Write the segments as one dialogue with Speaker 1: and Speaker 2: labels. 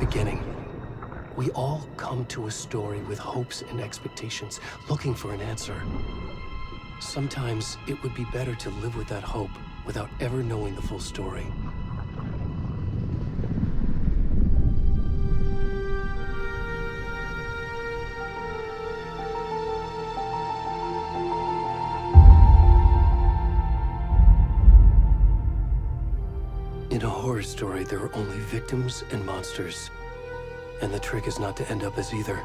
Speaker 1: beginning. We all come to a story with hopes and expectations, looking for an answer. Sometimes it would be better to live with that hope without ever knowing the full story. In a horror story, there are only victims and monsters. And the trick is not to end up as either.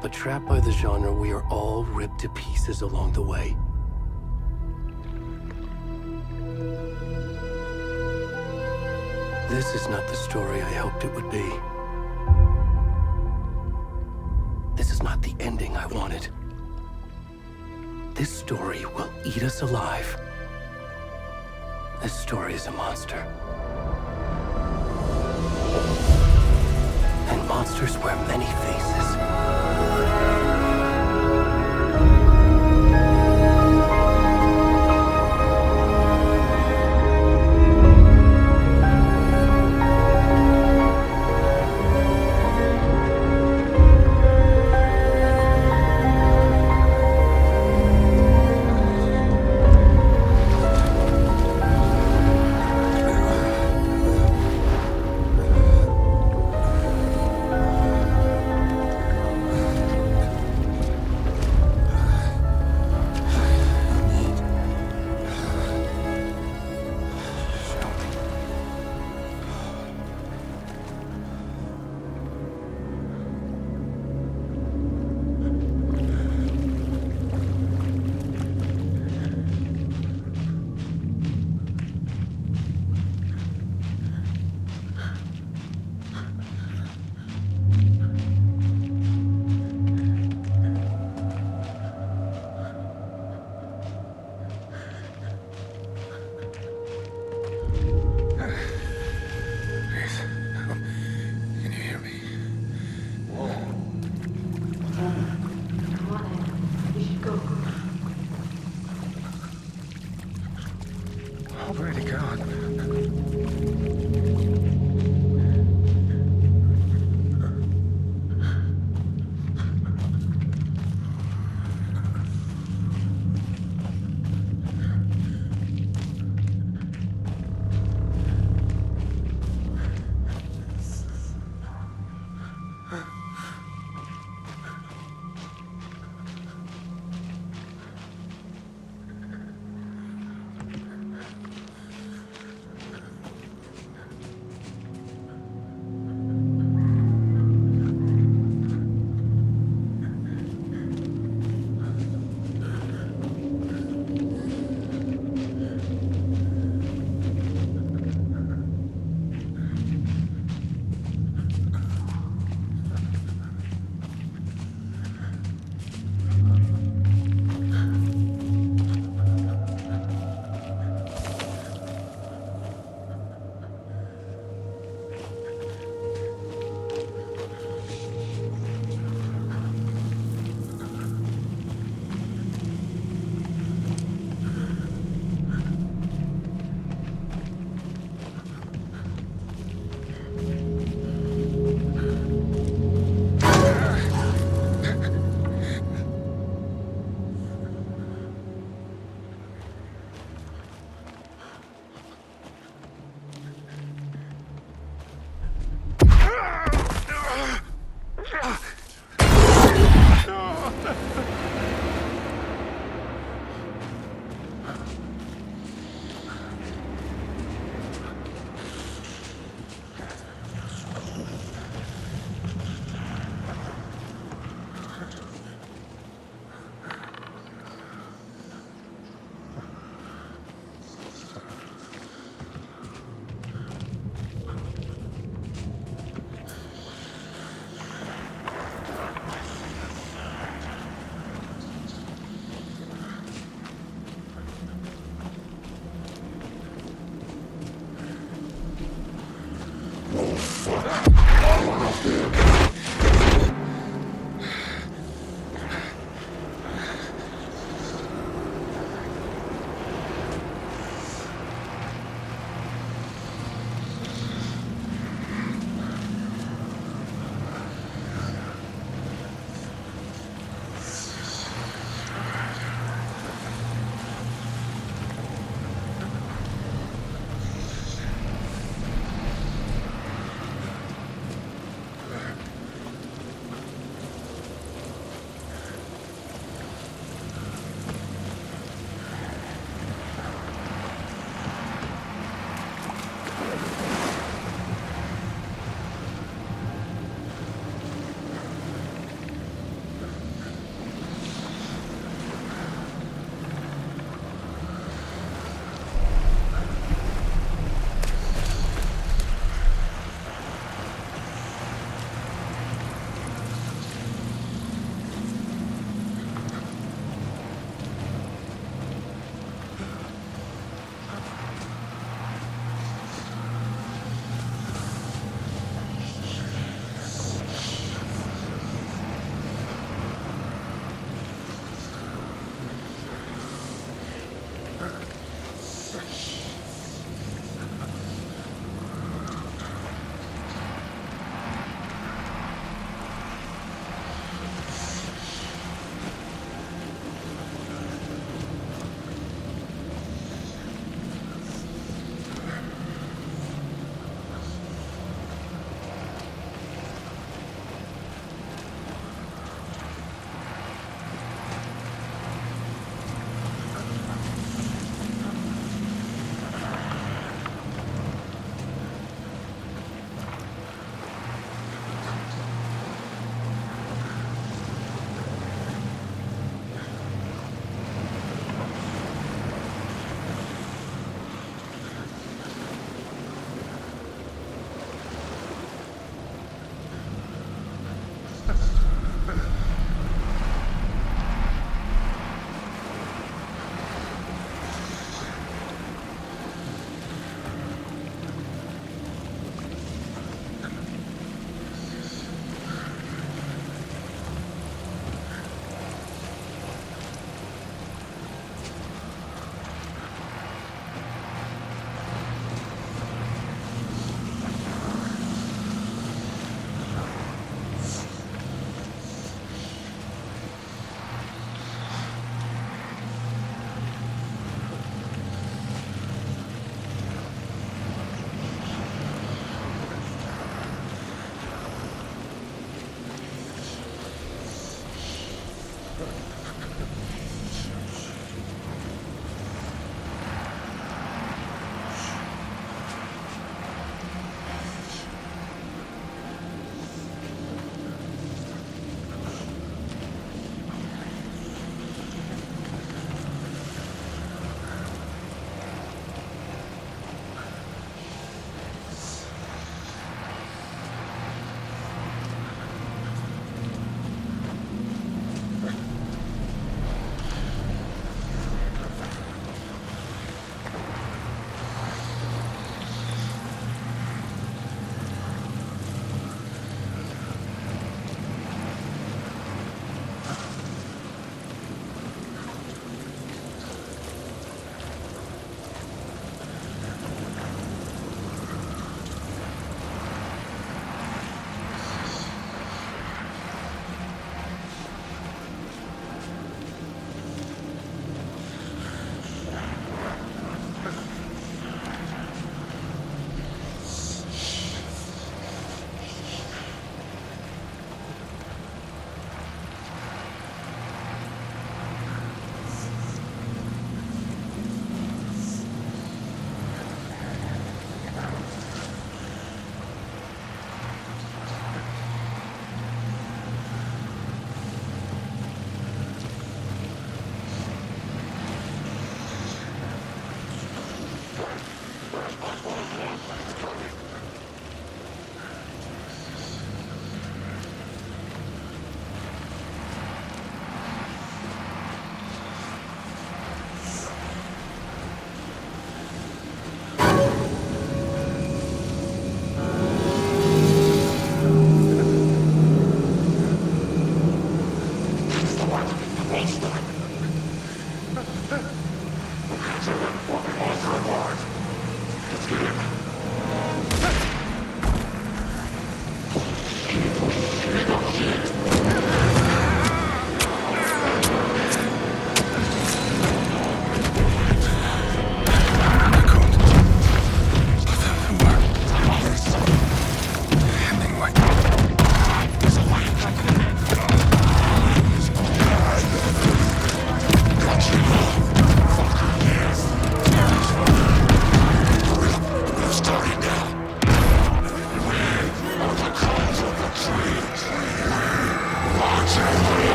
Speaker 1: But trapped by the genre, we are all ripped to pieces along the way. This is not the story I hoped it would be. This is not the ending I wanted. This story will eat us alive. This story is a monster. And monsters wear many faces.
Speaker 2: Already gone.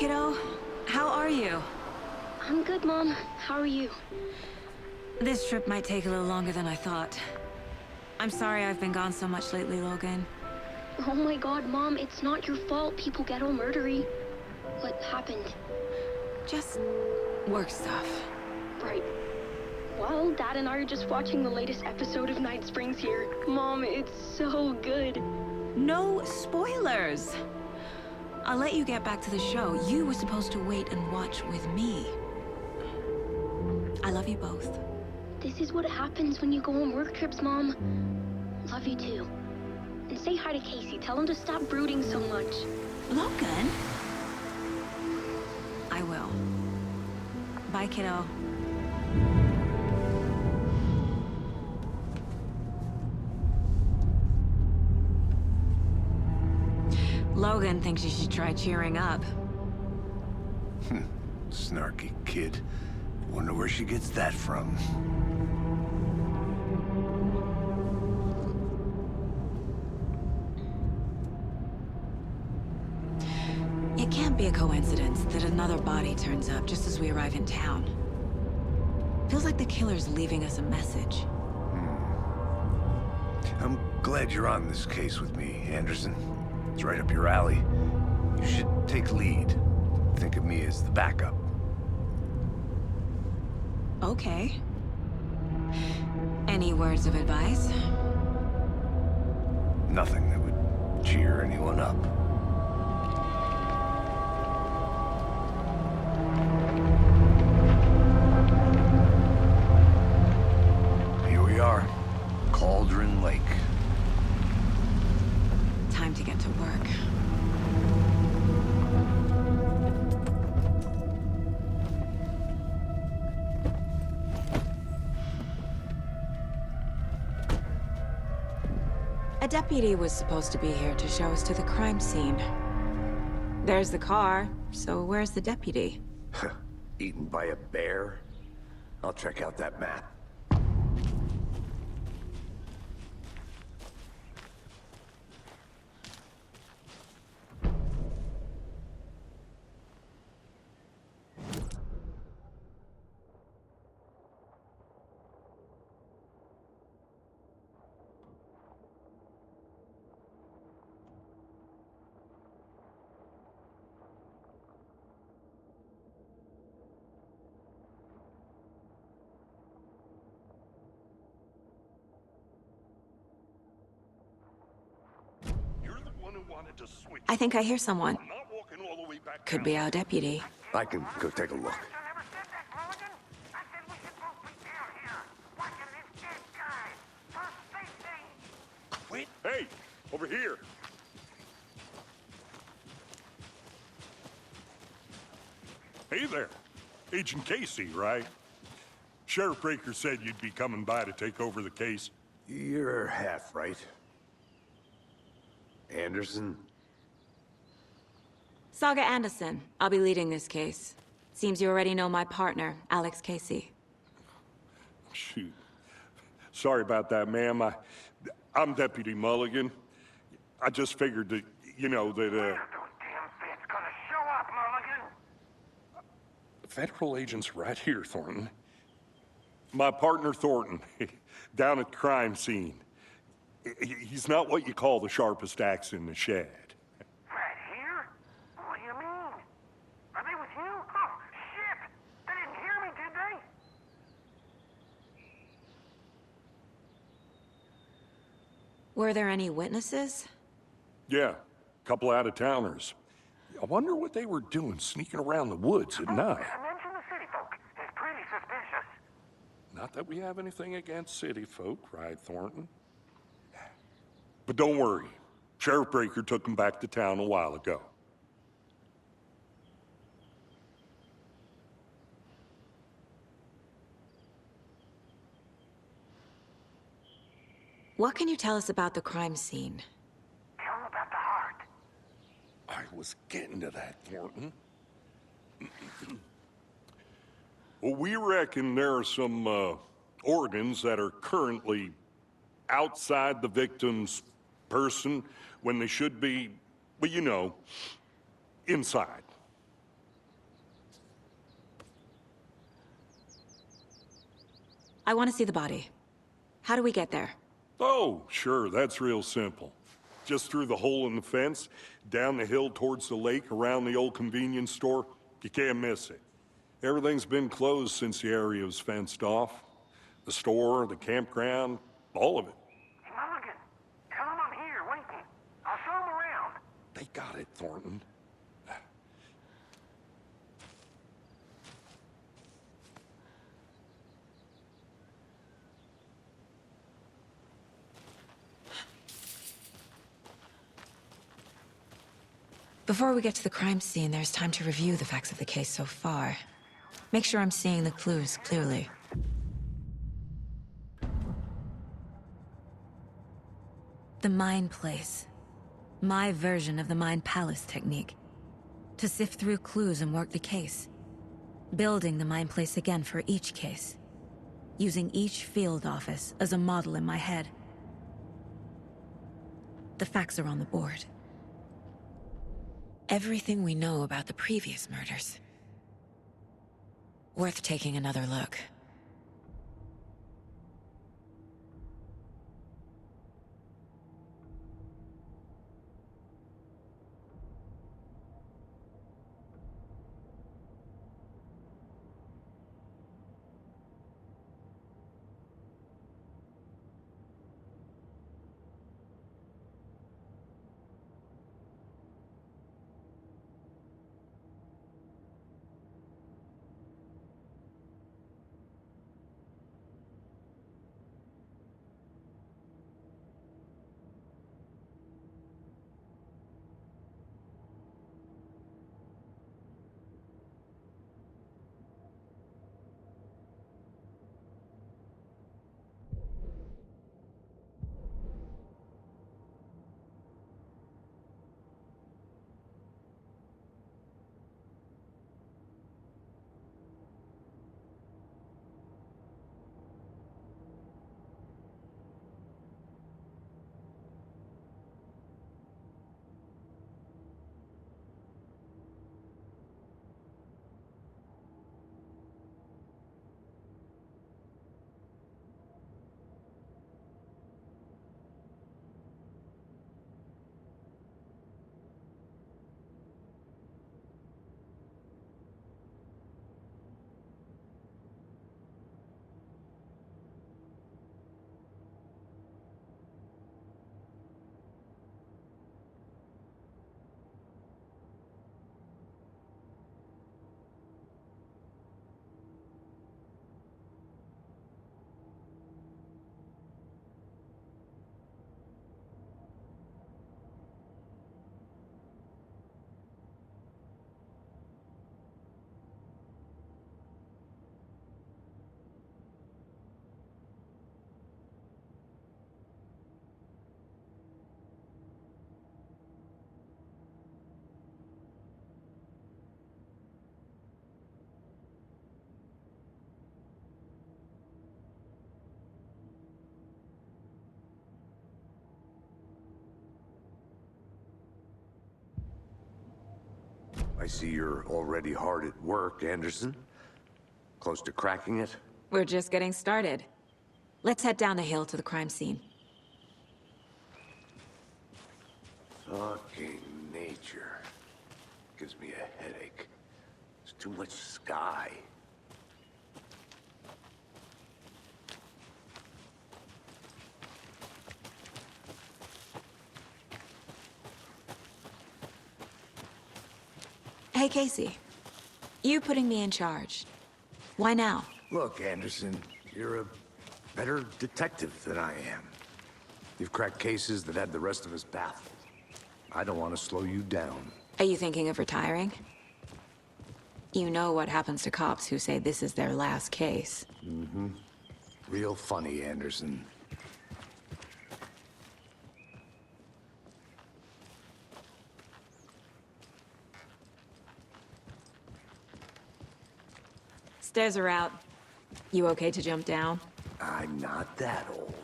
Speaker 2: kiddo. How are you?
Speaker 3: I'm good, Mom. How are you?
Speaker 2: This trip might take a little longer than I thought. I'm sorry I've been gone so much lately, Logan.
Speaker 3: Oh my god, Mom, it's not your fault people get all murdery. What happened?
Speaker 2: Just work stuff.
Speaker 3: Right. Well, Dad and I are just watching the latest episode of Night Springs here. Mom, it's so good.
Speaker 2: No spoilers! I'll let you get back to the show. You were supposed to wait and watch with me. I love you both.
Speaker 3: This is what happens when you go on work trips, Mom. Love you too. And say hi to Casey. Tell him to stop brooding so much.
Speaker 2: Logan? I will. Bye, kiddo. Logan thinks you should try cheering up.
Speaker 4: Snarky kid. Wonder where she gets that from.
Speaker 2: It can't be a coincidence that another body turns up just as we arrive in town. Feels like the killer's leaving us a message.
Speaker 4: I'm glad you're on this case with me, Anderson. It's right up your alley. You should take lead. Think of me as the backup.
Speaker 2: Okay. Any words of advice?
Speaker 4: Nothing that would cheer anyone up. Here we are. Cauldron Lake.
Speaker 2: Time to get to work. A deputy was supposed to be here to show us to the crime scene. There's the car, so where's the deputy?
Speaker 4: Eaten by a bear? I'll check out that map.
Speaker 2: I think I hear someone. Could be our deputy.
Speaker 4: I can go take a look.
Speaker 5: Wait. Hey, over here. Hey there. Agent Casey, right? Sheriff Breaker said you'd be coming by to take over the case.
Speaker 4: You're half right. Anderson?
Speaker 2: Saga Anderson. I'll be leading this case. Seems you already know my partner, Alex Casey.
Speaker 5: Shoot. Sorry about that, ma'am. I'm Deputy Mulligan. I just figured that, you know, that,
Speaker 6: When are those damn feds gonna show up, Mulligan?
Speaker 5: federal agent's right here, Thornton. My partner, Thornton, down at the crime scene. He's not what you call the sharpest axe in the shed.
Speaker 6: Right here? What do you mean? Are they with you? Oh, shit! They didn't hear me, did they?
Speaker 2: Were there any witnesses?
Speaker 5: Yeah, a couple out-of-towners. I wonder what they were doing sneaking around the woods at night.
Speaker 6: Mention the city folk. It's pretty suspicious.
Speaker 5: Not that we have anything against city folk, right, Thornton? But don't worry. Sheriff Breaker took them back to town a while ago.
Speaker 2: What can you tell us about the crime scene?
Speaker 6: Tell them about the heart.
Speaker 5: I was getting to that, Thornton. Well, we reckon there are some organs that are currently outside the victim's person when they should be, well, you know, inside.
Speaker 2: I want to see the body. How do we get there?
Speaker 5: Oh, sure, that's real simple. Just through the hole in the fence, down the hill towards the lake, around the old convenience store. You can't miss it. Everything's been closed since the area was fenced off. The store, the campground, all of it.
Speaker 6: Hey, Mulligan, tell him I'm here, waiting. I'll show him around.
Speaker 5: They got it, Thornton.
Speaker 2: Before we get to the crime scene, there's time to review the facts of the case so far. Make sure I'm seeing the clues clearly. The Mind Place. My version of the Mind Palace technique. To sift through clues and work the case. Building the Mind Place again for each case. Using each field office as a model in my head. The facts are on the board. Everything we know about the previous murders. Worth taking another look.
Speaker 4: I see you're already hard at work, Anderson. Close to cracking it?
Speaker 2: We're just getting started. Let's head down the hill to the crime scene.
Speaker 4: Fucking nature. Gives me a headache. There's too much sky.
Speaker 2: Hey, Casey. You putting me in charge. Why now?
Speaker 4: Look, Anderson, you're a better detective than I am. You've cracked cases that had the rest of us baffled. I don't want to slow you down.
Speaker 2: Are you thinking of retiring? You know what happens to cops who say this is their last case.
Speaker 4: Real funny, Anderson.
Speaker 2: Stairs are out. You okay to jump down?
Speaker 4: I'm not that old.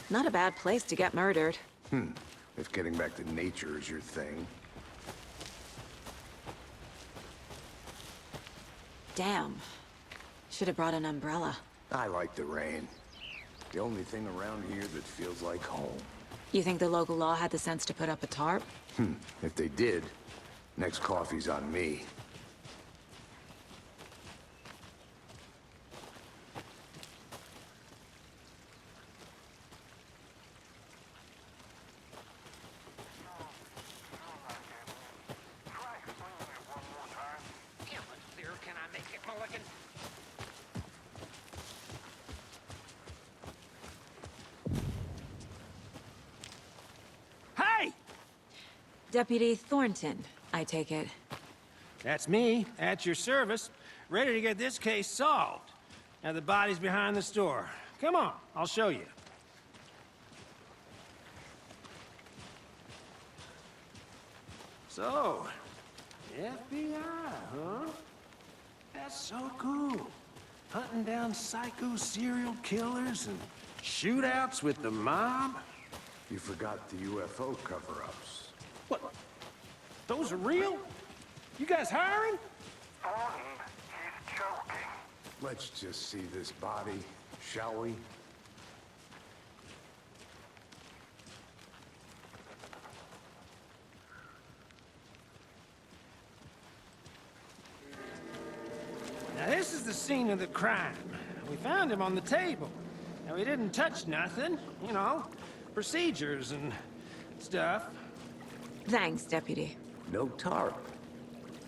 Speaker 7: Not a bad place to get murdered.
Speaker 4: If getting back to nature is your thing.
Speaker 7: Damn. Should have brought an umbrella.
Speaker 4: I like the rain. The only thing around here that feels like home.
Speaker 7: You think the local law had the sense to put up a tarp?
Speaker 4: If they did, next coffee's on me.
Speaker 6: Try explaining it one more time. How much clearer can I make it, Mulligan?
Speaker 8: Hey!
Speaker 7: Deputy Thornton, I take it.
Speaker 8: That's me, at your service, ready to get this case solved. Now the body's behind the store. Come on, I'll show you. So, FBI, huh? That's so cool. Hunting down psycho serial killers and shootouts with the mob.
Speaker 4: You forgot the UFO cover-ups.
Speaker 8: What? Those are real? You guys hiring?
Speaker 6: Thornton, he's joking.
Speaker 4: Let's just see this body, shall we?
Speaker 8: Now this is the scene of the crime. We found him on the table. Now he didn't touch nothing, you know, procedures and stuff.
Speaker 7: Thanks, Deputy.
Speaker 4: No tarp.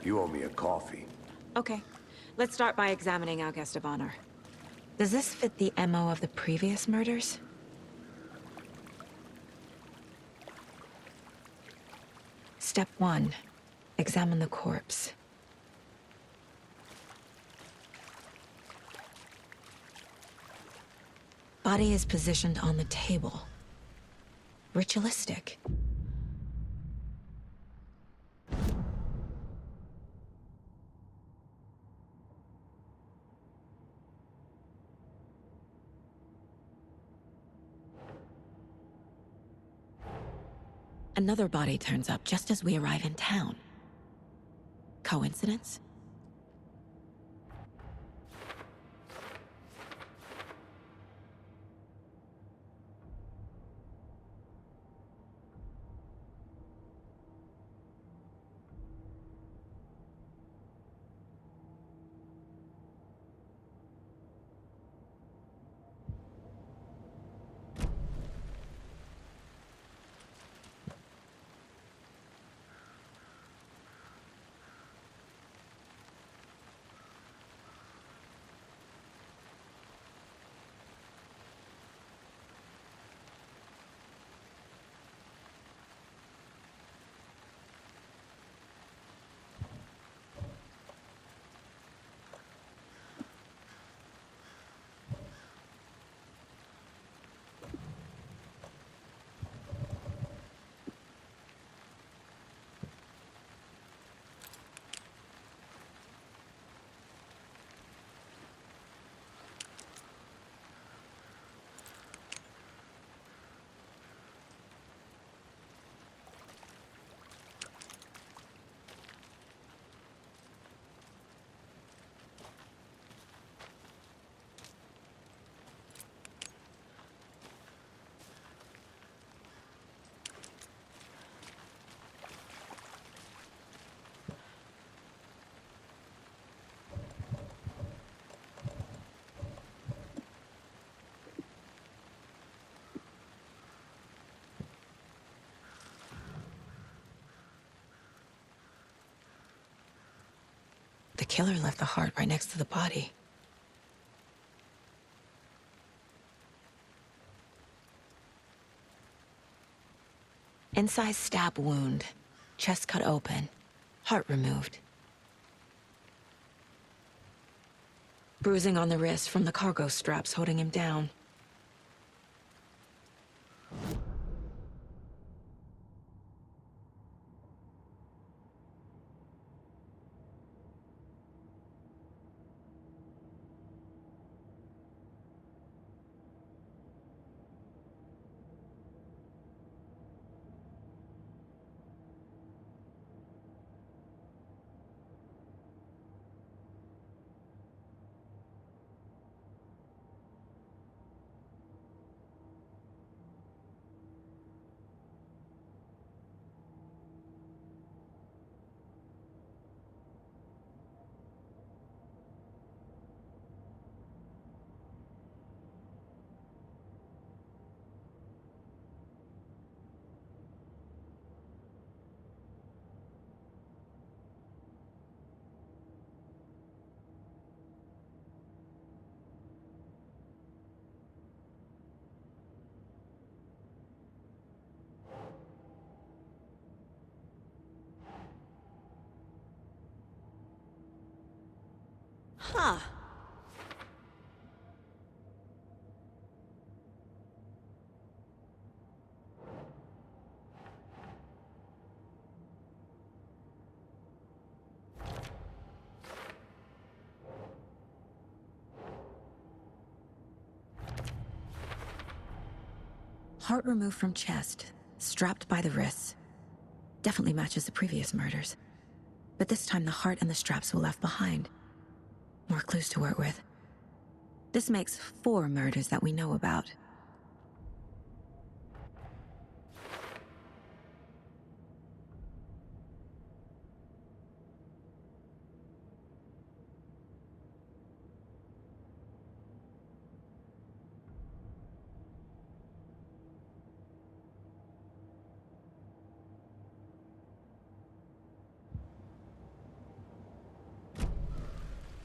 Speaker 4: You owe me a coffee.
Speaker 7: Okay, let's start by examining our guest of honor. Does this fit the MO of the previous murders? Step 1. Examine the corpse. Body is positioned on the table. Ritualistic. Another body turns up just as we arrive in town. Coincidence? The killer left the heart right next to the body. Incised stab wound. Chest cut open. Heart removed. Bruising on the wrist from the cargo straps holding him down. Huh.
Speaker 2: Heart removed from chest, strapped by the wrists. Definitely matches the previous murders. But this time the heart and the straps were left behind. More clues to work with. This makes 4 murders that we know about.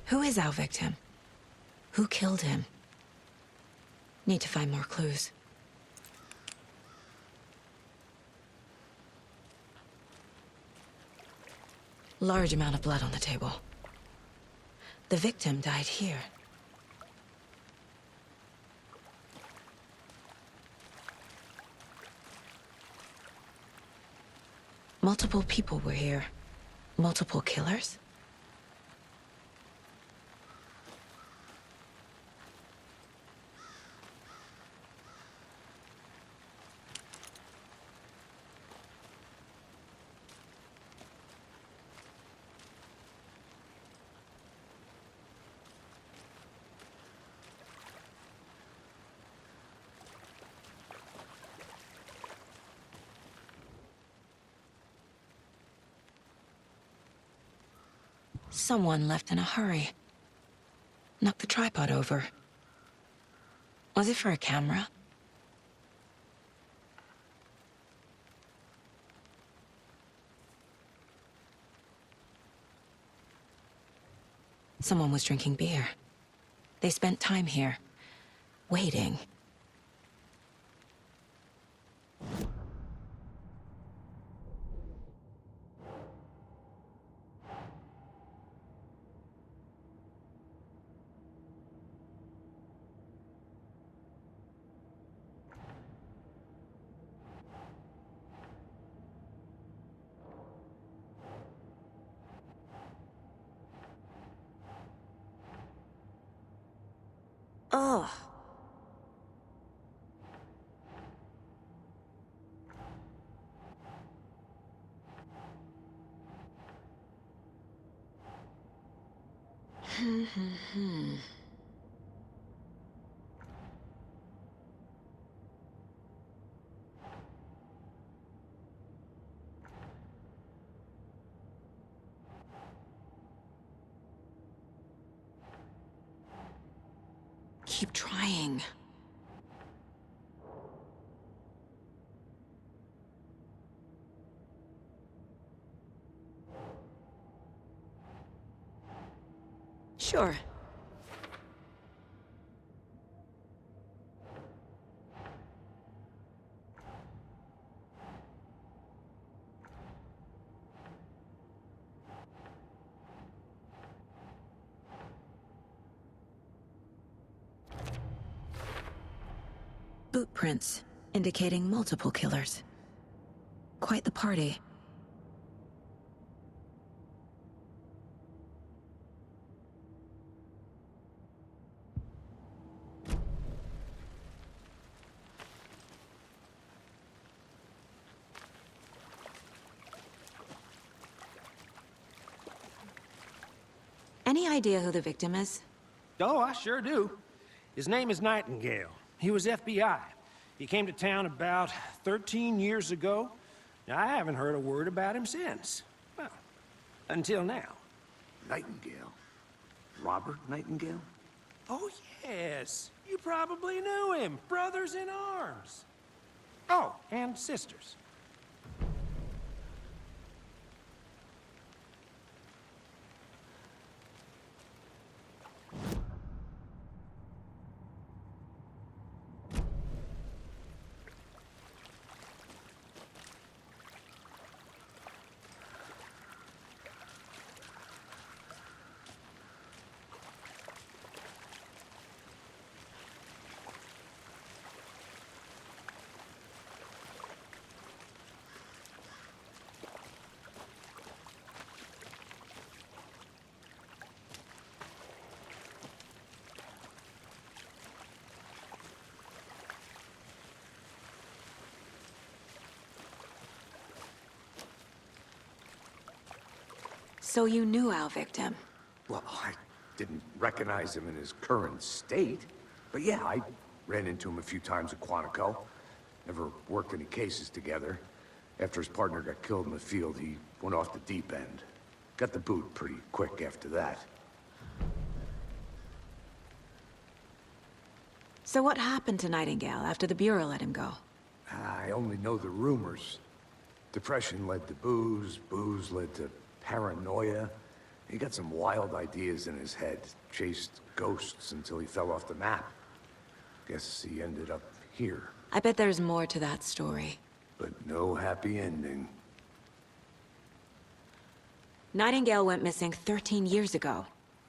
Speaker 2: Who is our victim? Who killed him? Need to find more clues. Large amount of blood on the table. The victim died here. Multiple people were here. Multiple killers? Someone left in a hurry. Knocked the tripod over. Was it for a camera? Someone was drinking beer. They spent time here, waiting. Ugh. Keep trying. Sure. Boot prints, indicating multiple killers. Quite the party. Any idea who the victim is?
Speaker 8: Oh, I sure do. His name is Nightingale. He was FBI. He came to town about 13 years ago. Now, I haven't heard a word about him since. Well, until now.
Speaker 4: Nightingale? Robert Nightingale?
Speaker 8: Oh, yes. You probably knew him. Brothers in arms. Oh, and sisters.
Speaker 7: So you knew our victim?
Speaker 4: Well, I didn't recognize him in his current state. But yeah, I ran into him a few times at Quantico. Never worked any cases together. After his partner got killed in the field, he went off the deep end. Got the boot pretty quick after that.
Speaker 7: So what happened to Nightingale after the Bureau let him go?
Speaker 4: I only know the rumors. Depression led to booze, booze led to paranoia. He got some wild ideas in his head, chased ghosts until he fell off the map. Guess he ended up here,
Speaker 7: I bet there's more to that story.
Speaker 4: but no happy ending.
Speaker 7: Nightingale went missing 13 years ago,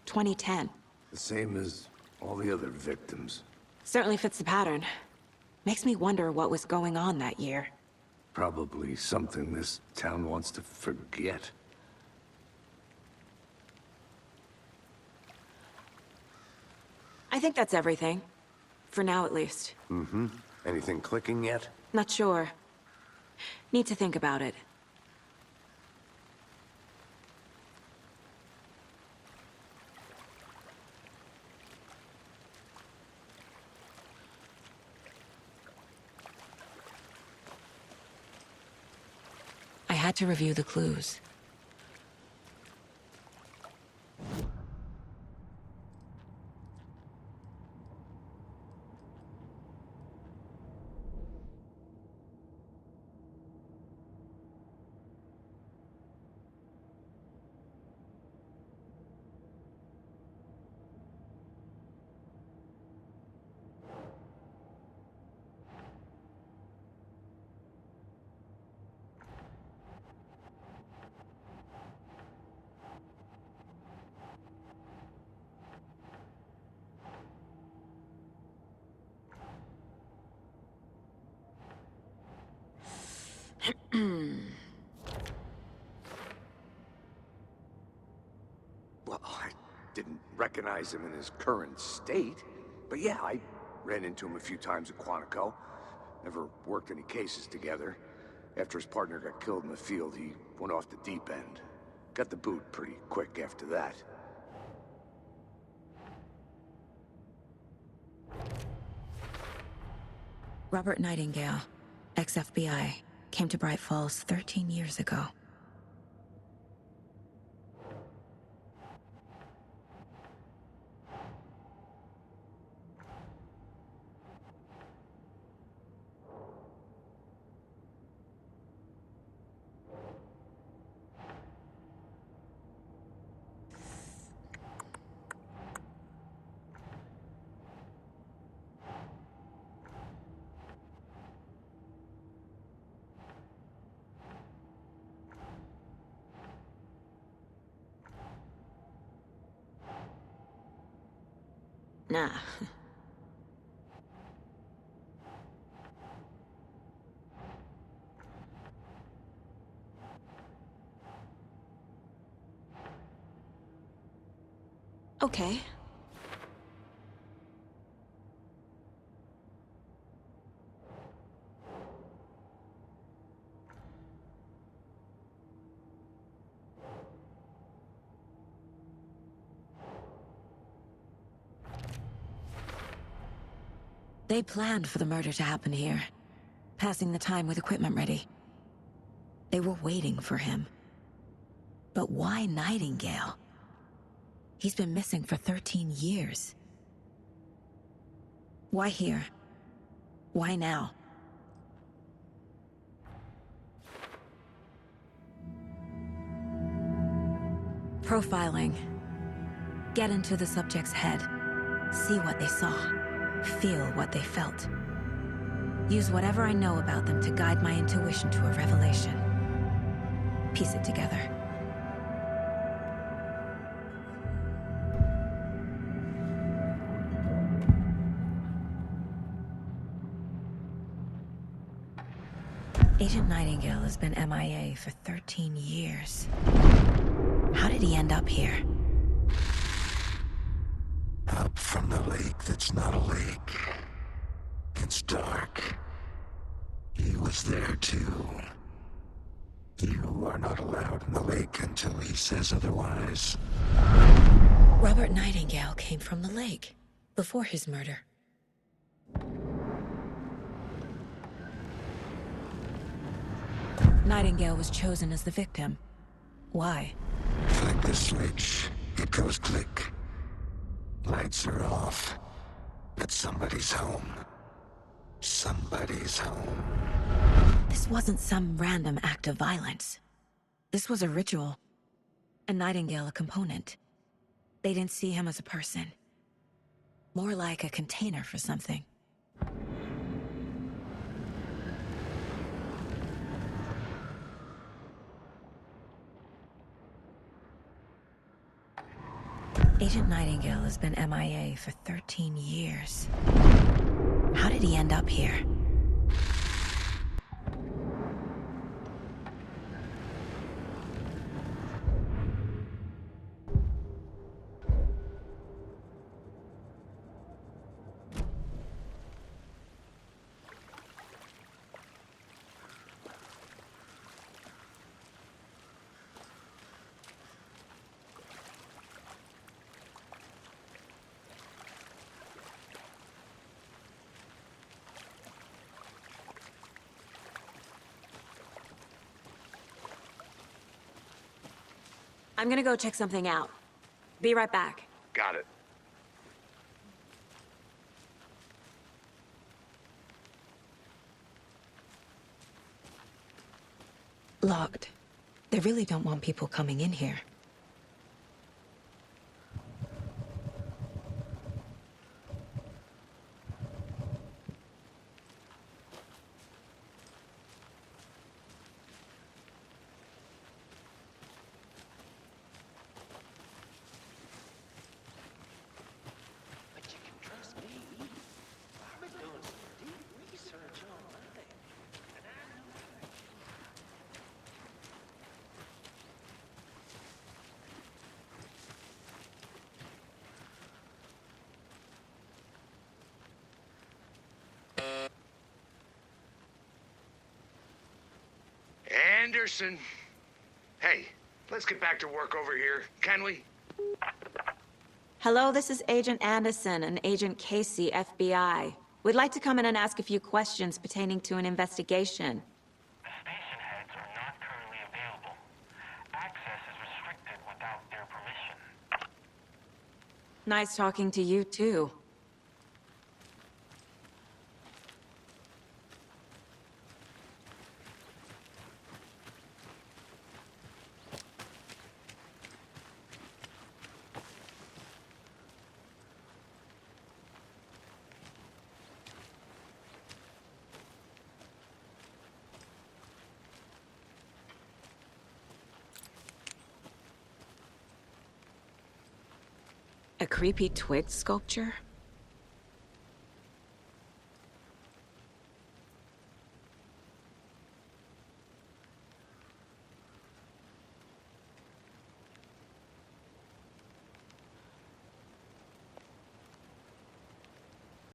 Speaker 7: 2010.
Speaker 4: The same as all the other victims.
Speaker 7: Certainly fits the pattern. Makes me wonder what was going on that year.
Speaker 4: Probably something this town wants to forget.
Speaker 7: I think that's everything. For now, at least.
Speaker 4: Mm-hmm. Anything clicking yet?
Speaker 7: Not sure. Need to think about it. I had to review the clues.
Speaker 4: Well, I didn't recognize him in his current state. But yeah, I ran into him a few times at Quantico. Never worked any cases together. After his partner got killed in the field, he went off the deep end. Got the boot pretty quick after that.
Speaker 2: Robert Nightingale, ex-FBI, came to Bright Falls 13 years ago.
Speaker 7: Nah. Okay.
Speaker 2: They planned for the murder to happen here, passing the time with equipment ready. They were waiting for him. But why Nightingale? He's been missing for 13 years. Why here? Why now? Profiling. Get into the subject's head. See what they saw. Feel what they felt. Use whatever I know about them to guide my intuition to a revelation. Piece it together. Agent Nightingale has been MIA for 13 years. How did he end up here?
Speaker 9: Up from the lake that's not a lake. It's dark. He was there too. You are not allowed in the lake until he says otherwise.
Speaker 2: Robert Nightingale came from the lake before his murder. Nightingale was chosen as the victim. Why?
Speaker 9: Flick the switch, it goes click. Lights are off. But somebody's home. Somebody's home.
Speaker 2: This wasn't some random act of violence. This was a ritual. And Nightingale a component. They didn't see him as a person. More like a container for something. Agent Nightingale has been MIA for 13 years. How did he end up here?
Speaker 7: I'm gonna go check something out. Be right back.
Speaker 4: Got it.
Speaker 2: Locked. They really don't want people coming in here.
Speaker 4: Anderson. Hey, let's get back to work over here, can we?
Speaker 7: Hello, this is Agent Anderson and Agent Casey, FBI. We'd like to come in and ask a few questions pertaining to an investigation.
Speaker 6: The station heads are not currently available. Access is restricted without their permission.
Speaker 7: Nice talking to you, too. A creepy twig sculpture?